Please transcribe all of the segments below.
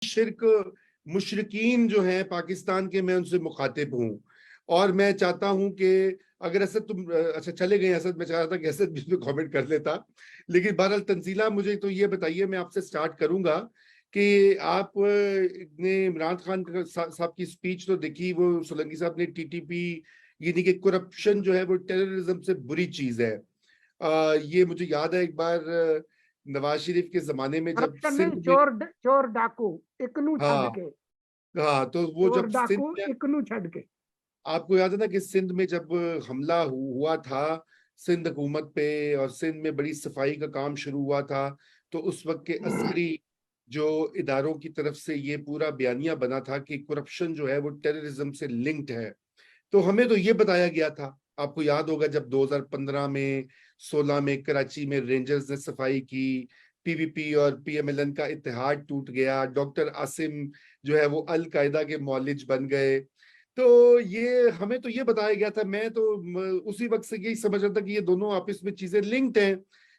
شرک مشرکین جو ہیں پاکستان کے، میں ان سے مخاطب ہوں، اور میں چاہتا ہوں کہ اگر اسد تم اچھا چلے گئے اسد، میں چاہ رہا تھا کہ اسد بھی کامنٹ کر لیتا، لیکن بہرحال تنزیلہ مجھے تو یہ بتائیے، میں آپ سے سٹارٹ کروں گا کہ آپ نے عمران خان صاحب کی سپیچ تو دیکھی، وہ سولنگی صاحب نے ٹی ٹی پی یعنی کہ کرپشن جو ہے وہ ٹیررزم سے بری چیز ہے. یہ مجھے یاد ہے ایک بار نواز شریف کے زمانے میں جب سندھ میں چور ڈاکو اکنو چھڈ کے، ہاں تو وہ چور جب ڈاکو سندھ میں اکنو چھڈ کے، آپ کو یاد ہے نا کہ سندھ میں جب حملہ ہوا تھا سندھ حکومت پہ، اور سندھ میں بڑی صفائی کا کام شروع ہوا تھا، تو اس وقت کے عسکری جو اداروں کی طرف سے یہ پورا بیانیہ بنا تھا کہ کرپشن جو ہے وہ ٹیررزم سے لنکڈ ہے. تو ہمیں تو یہ بتایا گیا تھا، آپ کو یاد ہوگا جب 2015 میں 16 میں کراچی میں رینجرز نے صفائی کی، پی وی پی اور پی ایم ایل این کا اتحاد ٹوٹ گیا، ڈاکٹر عاصم جو ہے وہ القاعدہ کے معالج بن گئے. تو یہ ہمیں تو یہ بتایا گیا تھا، میں تو اسی وقت سے یہی سمجھ رہا تھا کہ یہ دونوں آپس میں چیزیں لنکڈ ہیں.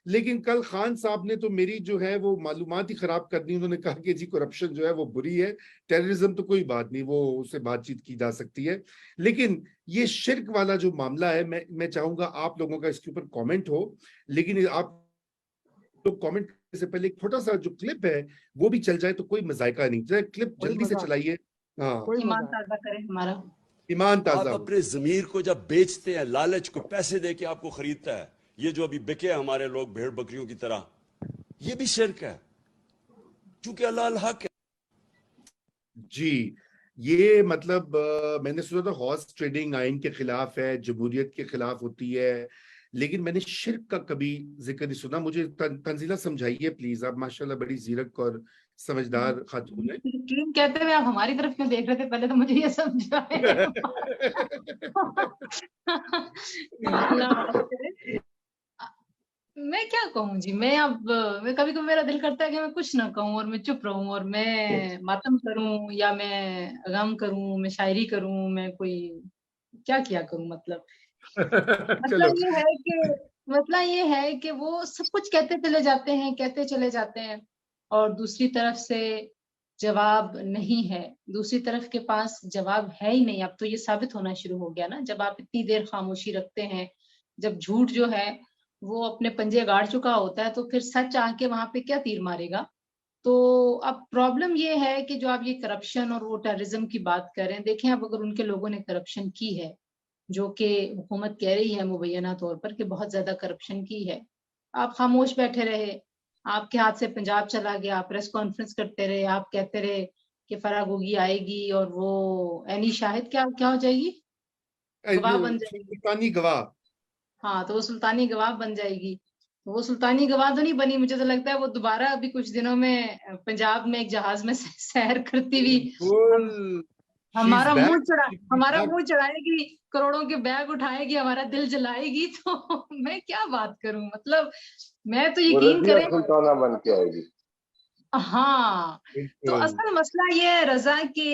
لیکن کل خان صاحب نے تو میری جو ہے وہ معلومات ہی خراب کر دی. انہوں نے کہا کہ جی کرپشن جو ہے وہ بری ہے، ٹیررزم تو کوئی بات نہیں، وہ اسے بات چیت کی جا سکتی ہے. لیکن یہ شرک والا جو معاملہ ہے، میں چاہوں گا آپ لوگوں کا اس کے اوپر کامنٹ ہو، لیکن آپ لوگ کامنٹ کرنے سے پہلے ایک چھوٹا سا جو کلپ ہے وہ بھی چل جائے تو کوئی مذائقہ نہیں. ذرا کلپ جلدی سے چلائیے. ہاں، ایمان تازہ کرے ہمارا، ایمان تازہ آپ ہو. اپنے ضمیر کو جب بیچتے ہیں، لالچ کو پیسے دے کے آپ کو خریدتا ہے، یہ جو ابھی بکے ہمارے لوگ بھیڑ بکریوں کی طرح، یہ بھی شرک ہے، چونکہ اللہ الحق ہے. جی، یہ مطلب میں نے سنا تھا ہارس ٹریڈنگ آئین کے خلاف ہے، جمہوریت کے خلاف ہوتی ہے، لیکن میں نے شرک کا کبھی ذکر نہیں سنا. مجھے تنزیلہ سمجھائیے پلیز، آپ ماشاءاللہ بڑی زیرک اور سمجھدار خاتون ہیں. کہتے ہوئے آپ ہماری طرف کیوں دیکھ رہے تھے؟ پہلے تو مجھے یہ سمجھائے. میں کیا کہوں جی، میں کبھی کبھی میرا دل کرتا ہے کہ میں کچھ نہ کہوں اور میں چپ رہوں، اور میں ماتم کروں یا میں غم کروں، میں شاعری کروں، میں کوئی کیا کروں. چلو، مسئلہ یہ ہے کہ وہ سب کچھ کہتے چلے جاتے ہیں اور دوسری طرف سے جواب نہیں ہے، دوسری طرف کے پاس جواب ہے ہی نہیں. اب تو یہ ثابت ہونا شروع ہو گیا نا، جب آپ اتنی دیر خاموشی رکھتے ہیں، جب جھوٹ جو ہے وہ اپنے پنجے گاڑ چکا ہوتا ہے، تو پھر سچ آ کے وہاں پہ کیا تیر مارے گا. تو اب پرابلم یہ ہے کہ جو آپ یہ کرپشن اور وہ ٹیررزم کی بات کر رہے ہیں، دیکھیں اب اگر ان کے لوگوں نے کرپشن کی ہے، جو کہ حکومت کہہ رہی ہے مبینہ طور پر کہ بہت زیادہ کرپشن کی ہے، آپ خاموش بیٹھے رہے، آپ کے ہاتھ سے پنجاب چلا گیا، آپ پریس کانفرنس کرتے رہے، آپ کہتے رہے کہ فرح گوگی آئے گی اور وہ اینی شاہد کیا ہو جائے گی، گواہ بن جائے گی. سلطانی گواہ. ہاں، تو وہ سلطانی گواہ بن جائے گی. وہ سلطانی گواہ تو نہیں بنی، مجھے تو لگتا ہے وہ دوبارہ ابھی کچھ دنوں میں پنجاب میں ایک جہاز میں سیر کرتی ہوئی ہمارا منہ چڑھائے گی، کروڑوں کے بیگ اٹھائے گی، ہمارا دل جلائے گی. تو میں کیا بات کروں، مطلب میں تو یقین کریں سلطانہ بن کے آئے گی. ہاں. تو اصل مسئلہ یہ ہے رضا کہ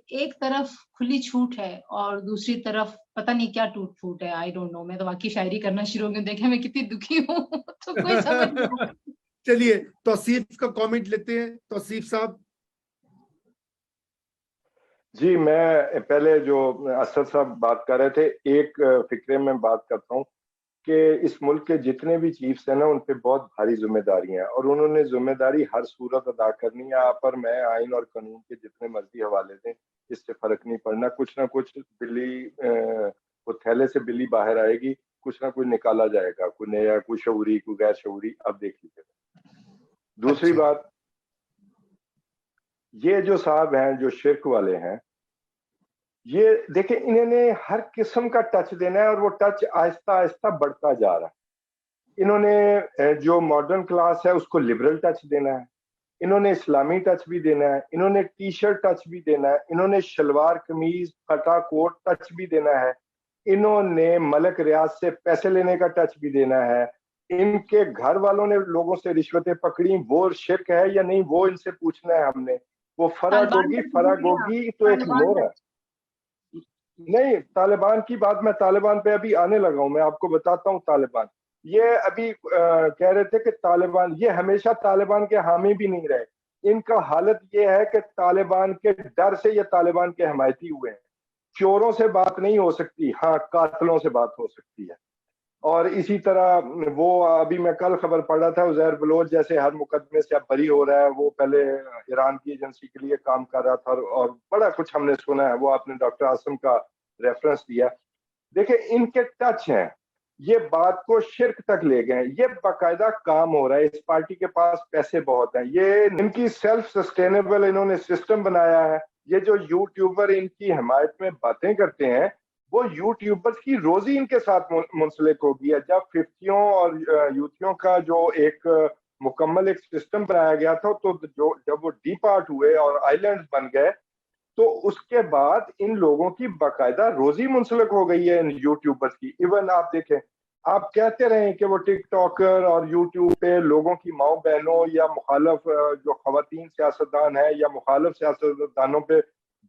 ایک طرف کھلی چھوٹ ہے اور دوسری طرف پتہ نہیں کیا ٹوٹ پھوٹ ہے. I don't know. میں تو واقعی شاعری کرنا شروع ہو گئی، دیکھیں میں کتنی دکھی ہوں. تو کوئی سمجھ نہیں. چلیے توصیف کا کامنٹ لیتے ہیں. توصیف صاحب. جی، میں پہلے جو اسد صاحب بات کر رہے تھے، ایک فکرے میں بات کرتا ہوں کہ اس ملک کے جتنے بھی چیفز ہیں نا، ان پہ بہت بھاری ذمہ داریاں ہیں، اور انہوں نے ذمہ داری ہر صورت ادا کرنی ہے. آپ پر میں آئین اور قانون کے جتنے مرضی حوالے دیں، اس سے فرق نہیں پڑنا. کچھ نہ کچھ بلی وہ تھیلے سے بلی باہر آئے گی، کچھ نہ کچھ نکالا جائے گا، کوئی نیا، کوئی شعوری، کوئی غیر شعوری. اب دیکھ لیجیے. دوسری بات، یہ جو صاحب ہیں جو شرک والے ہیں، یہ دیکھیں انہوں نے ہر قسم کا ٹچ دینا ہے، اور وہ ٹچ آہستہ آہستہ بڑھتا جا رہا ہے. انہوں نے جو ماڈرن کلاس ہے اس کو لبرل ٹچ دینا ہے، انہوں نے اسلامی ٹچ بھی دینا ہے، انہوں نے ٹی شرٹ ٹچ بھی دینا ہے، انہوں نے شلوار قمیض پھٹا کوٹ ٹچ بھی دینا ہے، انہوں نے ملک ریاض سے پیسے لینے کا ٹچ بھی دینا ہے. ان کے گھر والوں نے لوگوں سے رشوتیں پکڑی، وہ شرک ہے یا نہیں، وہ ان سے پوچھنا ہے ہم نے. وہ فرح گوگی تو ایک نور ہے. نہیں، طالبان کی بات، میں طالبان پہ ابھی آنے لگا ہوں. میں آپ کو بتاتا ہوں طالبان. یہ ابھی کہہ رہے تھے کہ طالبان، یہ ہمیشہ طالبان کے حامی بھی نہیں رہے. ان کا حالت یہ ہے کہ طالبان کے ڈر سے یہ طالبان کے حمایتی ہوئے ہیں. چوروں سے بات نہیں ہو سکتی, ہاں قاتلوں سے بات ہو سکتی ہے. اور اسی طرح وہ ابھی میں کل خبر پڑھ رہا تھا, عزیر بلوچ جیسے ہر مقدمے سے اب بری ہو رہا ہے, وہ پہلے ایران کی ایجنسی کے لیے کام کر رہا تھا اور بڑا کچھ ہم نے سنا ہے, وہ آپ نے ڈاکٹر عاصم کا ریفرنس دیا. دیکھیں ان کے ٹچ ہیں, یہ بات کو شرک تک لے گئے, یہ باقاعدہ کام ہو رہا ہے, اس پارٹی کے پاس پیسے بہت ہیں, یہ ان کی سیلف سسٹینیبل انہوں نے سسٹم بنایا ہے. یہ جو یوٹیوبر ان کی حمایت میں باتیں کرتے ہیں, وہ یوٹیوبرز کی روزی ان کے ساتھ منسلک ہوگی ہے. جب ففتیوں اور یوتھیوں کا جو ایک مکمل ایک سسٹم بنایا گیا تھا, تو جب وہ ڈی پارٹ ہوئے اور آئی لینڈز بن گئے, تو اس کے بعد ان لوگوں کی باقاعدہ روزی منسلک ہو گئی ہے ان یوٹیوبرز کی. ایون آپ دیکھیں, آپ کہتے رہیں کہ وہ ٹک ٹاکر اور یوٹیوب پہ لوگوں کی ماؤں بہنوں یا مخالف جو خواتین سیاستدان ہیں یا مخالف سیاستدانوں پہ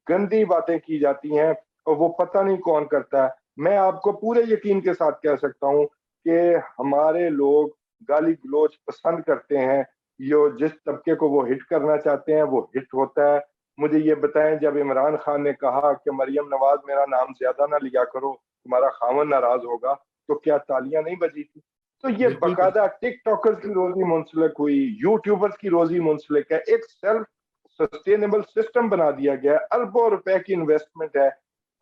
گندی باتیں کی جاتی ہیں, اور وہ پتہ نہیں کون کرتا ہے. میں آپ کو پورے یقین کے ساتھ کہہ سکتا ہوں کہ ہمارے لوگ گالی گلوچ پسند کرتے ہیں, یہ جس طبقے کو وہ ہٹ کرنا چاہتے ہیں وہ ہٹ ہوتا ہے. مجھے یہ بتائیں, جب عمران خان نے کہا کہ مریم نواز میرا نام زیادہ نہ لیا کرو, تمہارا خاوند ناراض ہوگا, تو کیا تالیاں نہیں بجی تھی؟ تو یہ باقاعدہ ٹک ٹاکرز کی روزی منسلک ہوئی, یوٹیوبرز کی روزی منسلک ہے, ایک سیلف سسٹینیبل سسٹم بنا دیا گیا ہے, اربوں روپے کی انویسٹمنٹ ہے,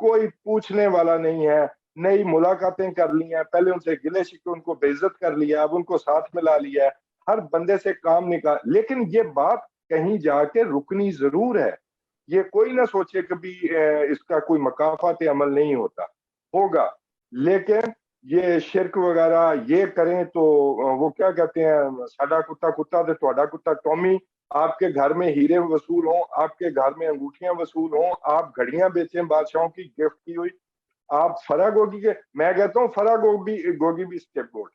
کوئی پوچھنے والا نہیں ہے. نئی ملاقاتیں کر لی ہیں, پہلے ان سے گلے شکوے ان کو بے عزت کر لیا, اب ان کو ساتھ ملا لیا ہے, ہر بندے سے کام نکال. لیکن یہ بات کہیں جا کے رکنی ضرور ہے. یہ کوئی نہ سوچے کبھی اس کا کوئی مکافات عمل نہیں ہوتا, ہوگا. لیکن یہ شرک وغیرہ یہ کریں تو وہ کیا کہتے ہیں, ساڈا کتا کتا تے تہاڈا کتا ٹومی. آپ کے گھر میں ہیرے وصول ہوں, آپ کے گھر میں انگوٹھیاں وصول ہوں, آپ گھڑیاں بیچیں بادشاہوں کی گفٹ کی ہوئی, آپ فرا گوگی کے, میں کہتا ہوں فرا گوگی بھی اسکیپ گوٹ,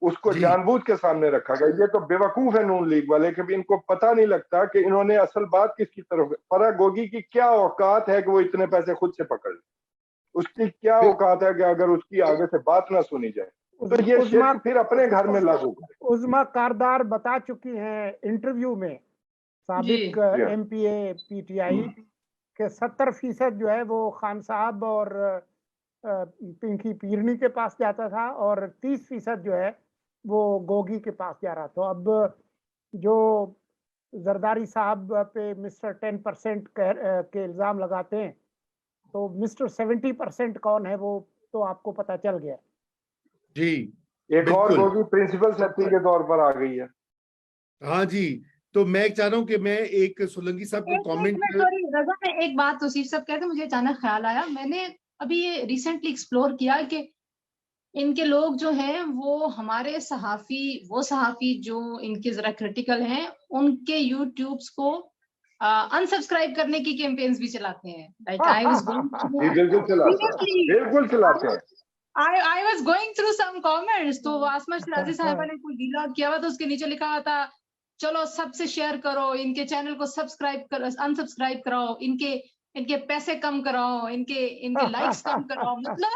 اس کو جان بوجھ کے سامنے رکھا گیا. یہ تو بے وقوف ہے نون لیگ والے, کبھی ان کو پتہ نہیں لگتا کہ انہوں نے اصل بات کس کی طرف. فرا گوگی کی کیا اوقات ہے کہ وہ اتنے پیسے خود سے پکڑ لے, اس کی کیا اوقات ہے کہ اگر اس کی آگے سے بات نہ سنی جائے, تو یہ شرک پھر اپنے گھر میں لاگو کرے. عظما کاردار بتا چکی ہیں انٹرویو میں, سابق M P a P T I, کہ 70% جو ہے وہ خان صاحب اور پنکی پیرنی کے پاس جاتا تھا, اور 30% جو ہے وہ گوگی کے پاس جا رہا تھا. اب جو زرداری صاحب پہ مسٹر 10% کے الزام لگاتے ہیں, تو مسٹر 70% کون ہے وہ تو آپ کو پتا چل گیا. جی, ایک اور گوگی پرنسپل سیکرٹری کے طور پر آ گئی ہے. ہاں جی, تو میں چاہ رہا ہوں کہ میں ایک سولنگی صاحب کو کامنٹ, رضا میں ایک بات توصیف صاحب کہتے, مجھے اچانک خیال آیا, میں نے ابھی یہ ریسنٹلی ایکسپلور کیا کہ ان کے لوگ جو ہیں وہ ہمارے صحافی, وہ صحافی جو ان کے ذرا کرٹیکل ہیں, ان کے یوٹیوبس کو انسبسکرائب کرنے کی کیمپینز بھی چلاتے ہیں. لائک آئی واز بالکل چلاتے ہیں. I was going through some comments, تو آسما شرازی صاحبہ نے کوئی ویلاگ کیا ہوا تو اس کے نیچے لکھا ہوا تھا, چلو سب سے شیئر کرو, ان کے چینل کو سبسکرائب کرو, انسبسکرائب کراؤ, ان کے پیسے کم کراؤ, ان کے لائکس کم کراؤ. مطلب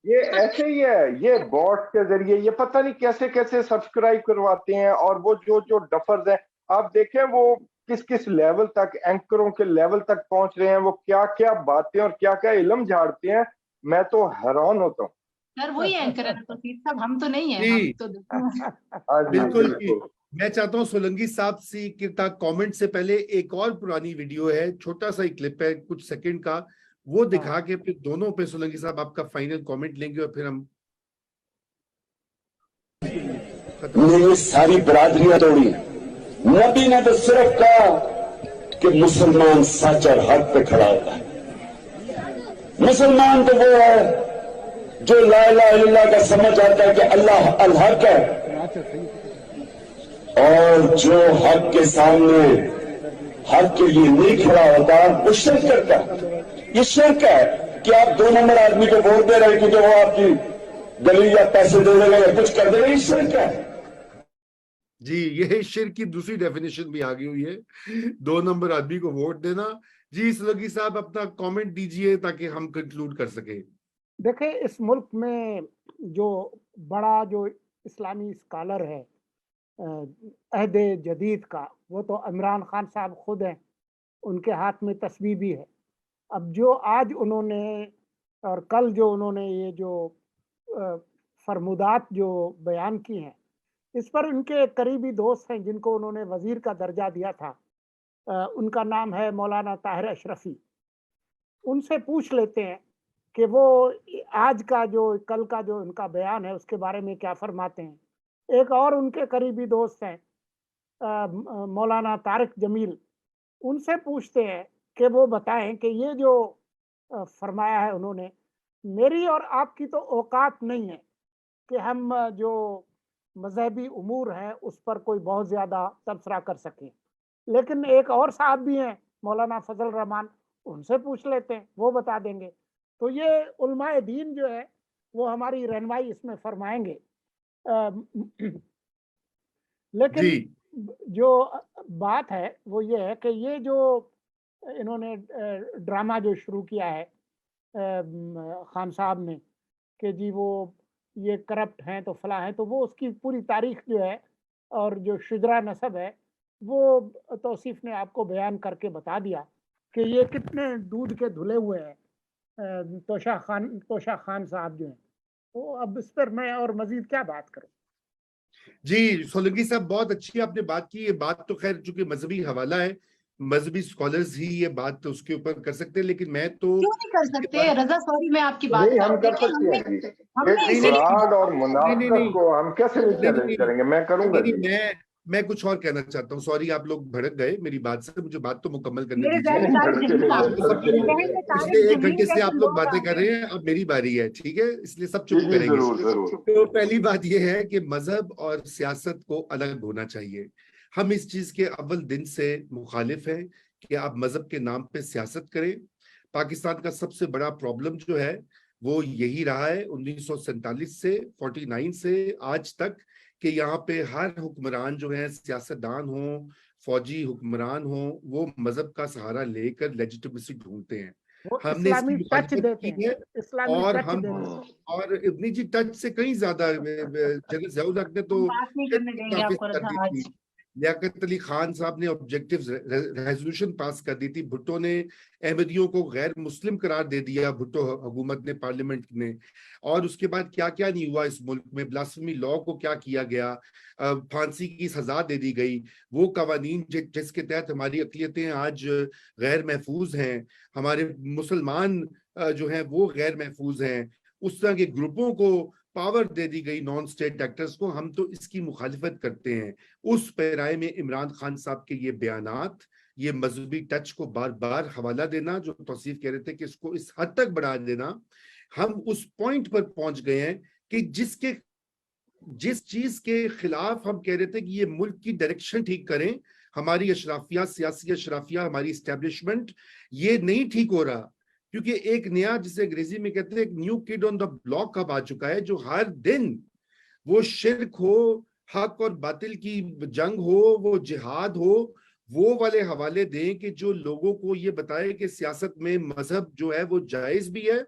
یہ ایسے ہی ہے, یہ بوٹ کے ذریعے یہ پتہ نہیں کیسے کیسے سبسکرائب کرواتے ہیں. اور وہ جو ڈفرز ہیں, آپ دیکھیں وہ کس لیول تک, اینکروں کے لیول تک پہنچ رہے ہیں, وہ کیا کیا باتیں اور کیا کیا علم جھاڑتے ہیں, میں تو حیران ہوتا ہوں. سر وہی اینکر ہے توصیف صاحب, ہم تو نہیں ہیں, ہم تو بالکل. میں چاہتا ہوں سولنگی صاحب سے کامنٹ سے پہلے ایک اور پرانی ویڈیو ہے, چھوٹا سا کلپ ہے کچھ سیکنڈ کا, وہ دکھا کے پھر دونوں پہ سولنگی صاحب آپ کا فائنل کامنٹ لیں گے, اور پھر ہم یہ ساری برادریاں توڑی. نبی نے تو صرف کہا کہ مسلمان سچ اور حق پہ کھڑا ہوتا ہے. مسلمان تو وہ ہے جو لا الہ الا اللہ کا سمجھ آتا ہے کہ اللہ الحق ہے, اور جو حق کے سامنے حق کے لیے نہیں کھڑا ہوتا وہ شرک کرتا ہے. یہ شرک ہے کہ آپ 2 نمبر آدمی کو ووٹ دے رہے کیونکہ وہ آپ کی گلی یا پیسے دے دے گا یا کچھ کر دے گا, یہ شرک ہے. جی, یہ شرک کی دوسری ڈیفینیشن بھی آگئی ہوئی ہے, 2 نمبر آدمی کو ووٹ دینا. جی سولنگی صاحب اپنا کامنٹ دیجئے تاکہ ہم کنکلوڈ کر سکیں. دیکھیں, اس ملک میں جو بڑا جو اسلامی اسکالر ہے عہد جدید کا، وہ تو عمران خان صاحب خود ہیں، ان کے ہاتھ میں تسبیح بھی ہے۔ اب جو آج انہوں نے اور کل جو انہوں نے یہ جو فرمودات جو بیان کی ہیں، اس پر ان کے قریبی دوست ہیں جن کو انہوں نے وزیر کا درجہ دیا تھا، ان کا نام ہے مولانا طاہر اشرفی۔ ان سے پوچھ لیتے ہیں کہ وہ آج کا جو کل کا جو ان کا بیان ہے اس کے بارے میں کیا فرماتے ہیں۔ ایک اور ان کے قریبی دوست ہیں مولانا طارق جمیل، ان سے پوچھتے ہیں کہ وہ بتائیں کہ یہ جو فرمایا ہے انہوں نے، میری اور آپ کی تو اوقات نہیں ہے کہ ہم جو مذہبی امور ہیں اس پر کوئی بہت زیادہ تبصرہ کر سکیں، لیکن ایک اور صاحب بھی ہیں مولانا فضل الرحمان، ان سے پوچھ لیتے ہیں، وہ بتا دیں گے۔ تو یہ علماء دین جو ہے وہ ہماری رہنمائی اس میں فرمائیں گے۔ لیکن جو بات ہے وہ یہ ہے کہ یہ جو انہوں نے ڈرامہ جو شروع کیا ہے خان صاحب نے کہ جی وہ یہ کرپٹ ہیں تو فلاں ہیں، تو وہ اس کی پوری تاریخ جو ہے اور جو شجرہ نسب ہے وہ توصیف نے آپ کو بیان کر کے بتا دیا کہ یہ کتنے دودھ کے دھلے ہوئے ہیں توشا خان صاحب جو ہیں۔ تو اب اس پر میں اور مزید کیا بات کروں؟ جی سولنگی صاحب بہت اچھی آپ نے بات کی۔ یہ بات تو خیر چونکہ مذہبی حوالہ ہے، مذہبی اسکالرز ہی یہ بات اس کے اوپر کر سکتے ہیں، لیکن میں تو کیوں نہیں کر سکتے؟ رضا سوری میں آپ کی بات نہیں ہم کر سکتے ہیں، فراڈ اور منافقت کو ہم کیسے نہیں چیلنج کریں گے؟ میں کروں گا۔ میں کچھ اور کہنا چاہتا ہوں، سوری آپ لوگ بھڑک گئے میری بات سے، مجھے بات تو مکمل کرنے دیجیے۔ پچھلے 1 گھنٹے سے آپ لوگ باتیں کر رہے ہیں، اب میری باری ہے، ٹھیک ہے؟ اس لیے سب چپ کریں گے۔ تو پہلی بات یہ ہے کہ مذہب اور سیاست کو الگ ہونا چاہیے۔ ہم اس چیز کے اول دن سے مخالف ہیں کہ آپ مذہب کے نام پہ سیاست کریں۔ پاکستان کا سب سے بڑا پرابلم جو ہے وہ یہی رہا ہے 1947 سے 49 سے آج تک، کہ یہاں پہ ہر حکمران جو ہیں، سیاستدان ہوں، فوجی حکمران ہوں، وہ مذہب کا سہارا لے کر لیجیٹمیسی ڈھونڈتے ہیں۔ ہم نے اس کی مخالفت کی ہے، اور ہم اور ابنی جی ٹچ سے کہیں زیادہ جنرل ضیاء الحق نے تو لیاقت علی خان صاحب نے آبجیکٹیو ریزولوشن پاس کر دی تھی، بھٹو نے احمدیوں کو غیر مسلم قرار دے دیا، بھٹو حکومت نے، پارلیمنٹ نے، اور اس کے بعد کیا کیا نہیں ہوا اس ملک میں، بلاسفمی لا کو کیا کیا گیا، پھانسی کی سزا دے دی گئی، وہ قوانین جس کے تحت ہماری اقلیتیں آج غیر محفوظ ہیں، ہمارے مسلمان جو ہیں وہ غیر محفوظ ہیں، اس طرح کے گروپوں کو پاور دے دی گئی، نان سٹیٹ ایکٹرز کو۔ ہم تو اس کی مخالفت کرتے ہیں۔ اس پیرائے میں عمران خان صاحب کے یہ بیانات، یہ مذہبی ٹچ کو بار بار حوالہ دینا، جو توصیف کہہ رہے تھے کہ اس کو اس حد تک بڑھا دینا، ہم اس پوائنٹ پر پہنچ گئے ہیں کہ جس چیز کے خلاف ہم کہہ رہے تھے کہ یہ ملک کی ڈائریکشن ٹھیک کریں، ہماری اشرافیہ، سیاسی اشرافیہ، ہماری اسٹیبلشمنٹ، یہ نہیں ٹھیک ہو رہا، کیونکہ ایک نیا، جسے انگریزی میں کہتے ہیں ایک new could on the block اب آ چکا ہے، جو ہر دن وہ شرک ہو، حق اور باطل کی جنگ ہو، وہ جہاد ہو، وہ والے حوالے دیں کہ جو لوگوں کو یہ بتائے کہ سیاست میں مذہب جو ہے وہ جائز بھی ہے،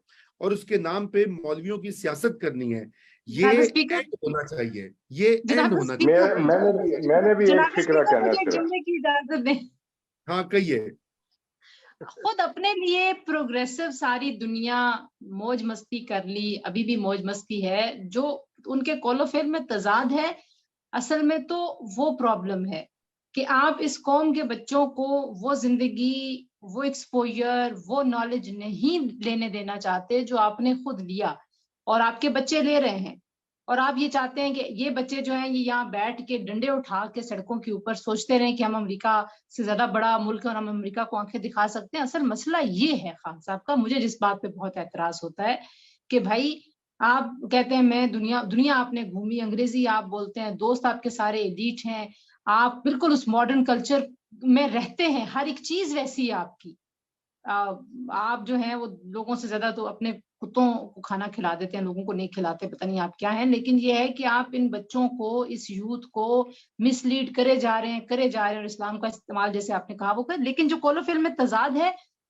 اور اس کے نام پہ مولویوں کی سیاست کرنی ہے۔ یہ اینڈ ہونا چاہیے، یہ اینڈ ہونا چاہیے۔ میں نے بھی ایک فکرہ کہنا چاہتا۔ ہاں کہیے۔ خود اپنے لیے پروگریسو ساری دنیا موج مستی کر لی، ابھی بھی موج مستی ہے، جو ان کے قول و فعل میں تضاد ہے، اصل میں تو وہ پرابلم ہے کہ آپ اس قوم کے بچوں کو وہ زندگی، وہ ایکسپوجر، وہ نالج نہیں لینے دینا چاہتے جو آپ نے خود لیا اور آپ کے بچے لے رہے ہیں، اور آپ یہ چاہتے ہیں کہ یہ بچے جو ہیں یہ یہاں بیٹھ کے ڈنڈے اٹھا کے سڑکوں کے اوپر سوچتے رہیں کہ ہم امریکہ سے زیادہ بڑا ملک ہے اور ہم امریکہ کو آنکھیں دکھا سکتے ہیں۔ اصل مسئلہ یہ ہے خان صاحب کا، مجھے جس بات پہ بہت اعتراض ہوتا ہے کہ بھائی آپ کہتے ہیں میں دنیا آپ نے گھومی، انگریزی آپ بولتے ہیں، دوست آپ کے سارے ایلیٹ ہیں، آپ بالکل اس ماڈرن کلچر میں رہتے ہیں، ہر ایک چیز ویسی ہے آپ کی، آپ جو ہیں وہ لوگوں سے زیادہ تو اپنے کتوں کو کھانا کھلا دیتے ہیں، لوگوں کو نہیں کھلاتے، پتہ نہیں آپ کیا ہیں، لیکن یہ ہے کہ آپ ان بچوں کو، اس یوتھ کو مس لیڈ کرے جا رہے ہیں اور اسلام کا استعمال جیسے آپ نے کہا وہ کرے، لیکن جو قول و فعل میں تضاد ہے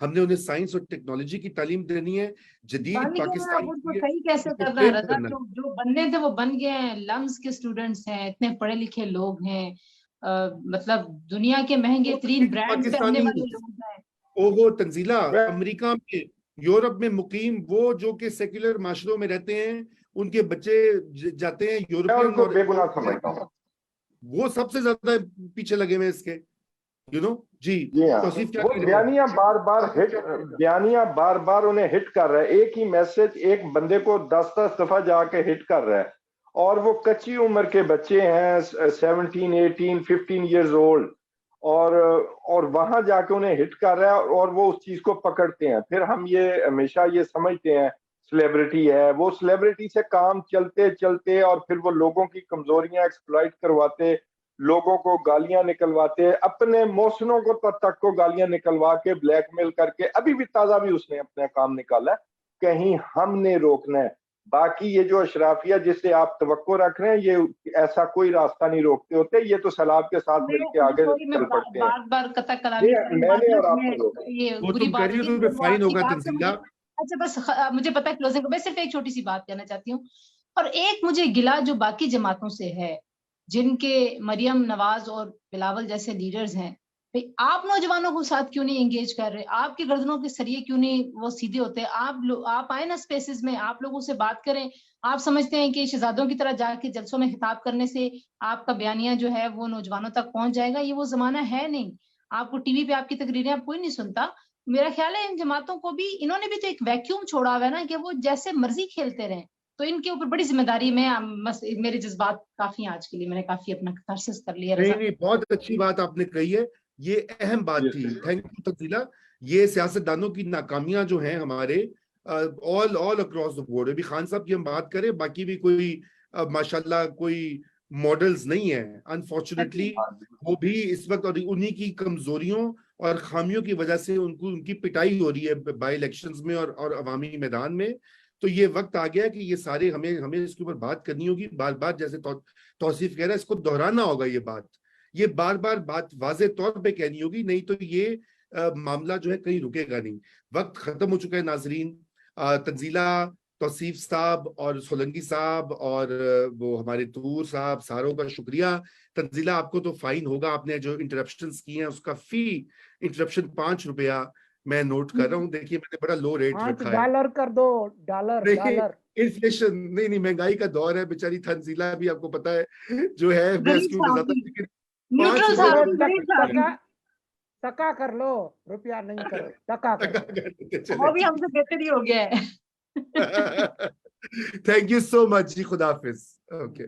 ہم نے انہیں سائنس اور ٹیکنالوجی کی تعلیم دینی ہے, جدید پاکستان صحیح کیسے کرنا ہے رضا, جو بننے تھے وہ بن گئے ہیں, لمس کے اسٹوڈنٹس ہیں, اتنے پڑھے لکھے لوگ ہیں, مطلب دنیا کے مہنگے ترین برانڈ پہ آنے والے لوگ ہیں. اوہو تنزیلہ, امریکہ میں, یورپ میں مقیم وہ جو کہ سیکولر معاشروں میں رہتے ہیں, ان کے بچے جاتے ہیں یورپین, بے گناہ سمجھتا ہوں, وہ سب سے زیادہ پیچھے لگے ہوئے اس کے, یو نو. جی وہ بیانیاں بار بار انہیں ہٹ کر رہا ہے, ایک ہی میسج ایک بندے کو 10 دفعہ جا کے ہٹ کر رہا ہے, اور وہ کچی عمر کے بچے ہیں 17 18 15 ایئرز اولڈ, اور وہاں جا کے انہیں ہٹ کر رہا ہے, اور وہ اس چیز کو پکڑتے ہیں. پھر ہم یہ ہمیشہ یہ سمجھتے ہیں سلیبریٹی ہے, وہ سلیبریٹی سے کام چلتے چلتے اور پھر وہ لوگوں کی کمزوریاں ایکسپلائٹ کرواتے, لوگوں کو گالیاں نکلواتے, اپنے محسنوں کو تک کو گالیاں نکلوا کے بلیک میل کر کے. ابھی بھی تازہ بھی اس نے اپنا کام نکالا ہے, کہیں ہم نے روکنا ہے. باقی یہ جو اشرافیہ جس سے آپ توقع رکھ رہے ہیں, یہ ایسا کوئی راستہ نہیں روکتے ہوتے, یہ تو سیلاب کے ساتھ مل کے آگے چل پڑتے ہیں. بار بار قطع کلامی میں نے اور آپ کو یہ بری بات ہے, فائن ہوگا تنزیلہ. اچھا بس مجھے پتا ہے کلوزنگ کو, میں صرف ایک چھوٹی سی بات کہنا چاہتی ہوں, اور ایک مجھے گلا جو باقی جماعتوں سے ہے جن کے مریم نواز اور بلاول جیسے لیڈرز ہیں, آپ نوجوانوں کو ساتھ کیوں نہیں انگیج کر رہے, آپ کی گردنوں کے سریے کیوں نہیں وہ سیدھے ہوتے, آپ آئے نا اسپیسز میں, آپ لوگوں سے بات کریں. آپ سمجھتے ہیں کہ شہزادوں کی طرح جا کے جلسوں میں خطاب کرنے سے آپ کا بیانیہ جو ہے وہ نوجوانوں تک پہنچ جائے گا, یہ وہ زمانہ ہے نہیں. آپ کو ٹی وی پہ آپ کی تقریریں آپ کوئی نہیں سنتا. میرا خیال ہے ان جماعتوں کو بھی, انہوں نے بھی تو ایک ویکیوم چھوڑا ہوا ہے نا, کہ وہ جیسے مرضی کھیلتے رہیں. تو ان کے اوپر بڑی ذمہ داری, میں میرے جذبات کافی آج کے لیے میں نے کافی اپنا کتھارسس کر لیا. نہیں, بہت اچھی بات آپ نے کہی ہے, یہ اہم بات تھی. Thank you Tanzeela. یہ سیاستدانوں کی ناکامیاں جو ہیں ہمارے آل اکراس دا بورڈ, ابھی خان صاحب کی ہم بات کریں, باقی بھی کوئی ماشاءاللہ کوئی ماڈلز نہیں ہیں انفارچونیٹلی, وہ بھی اس وقت, اور انہی کی کمزوریوں اور خامیوں کی وجہ سے ان کی پٹائی ہو رہی ہے بائی الیکشنز میں اور عوامی میدان میں. تو یہ وقت آ گیا کہ یہ سارے ہمیں اس کے اوپر بات کرنی ہوگی, بار بار جیسے توصیف کہہ رہا ہے, اس کو دہرانا ہوگا, یہ بار بات واضح طور پہ کہنی ہوگی, نہیں تو یہ معاملہ جو ہے کہیں رکے گا نہیں. وقت ختم ہو چکا ہے ناظرین. تنزیلہ, توصیف صاحب اور سولنگی صاحب اور وہ ہمارے طور صاحب, ساروں کا شکریہ. تنزیلہ آپ کو تو فائن ہوگا, آپ نے جو انٹرپشنز کی ہیں اس کا فی انٹرپشن 5 روپیہ میں نوٹ کر رہا ہوں. دیکھیے میں نے بڑا لو ریٹ رکھا ہے. $5 کر دو, ڈالر. انفلیشن نہیں, مہنگائی کا دور ہے, بیچاری تنزیلہ بھی آپ کو پتا ہے جو ہے, میں اس کی بتاتا ہوں, لیکن ٹکا کر لو, روپیہ نہیں کرو, ٹکا کرو, وہ بھی ہم سے بہتر ہی ہو گیا ہے. تھینک یو سو مچ جی, خدا حافظ. اوکے.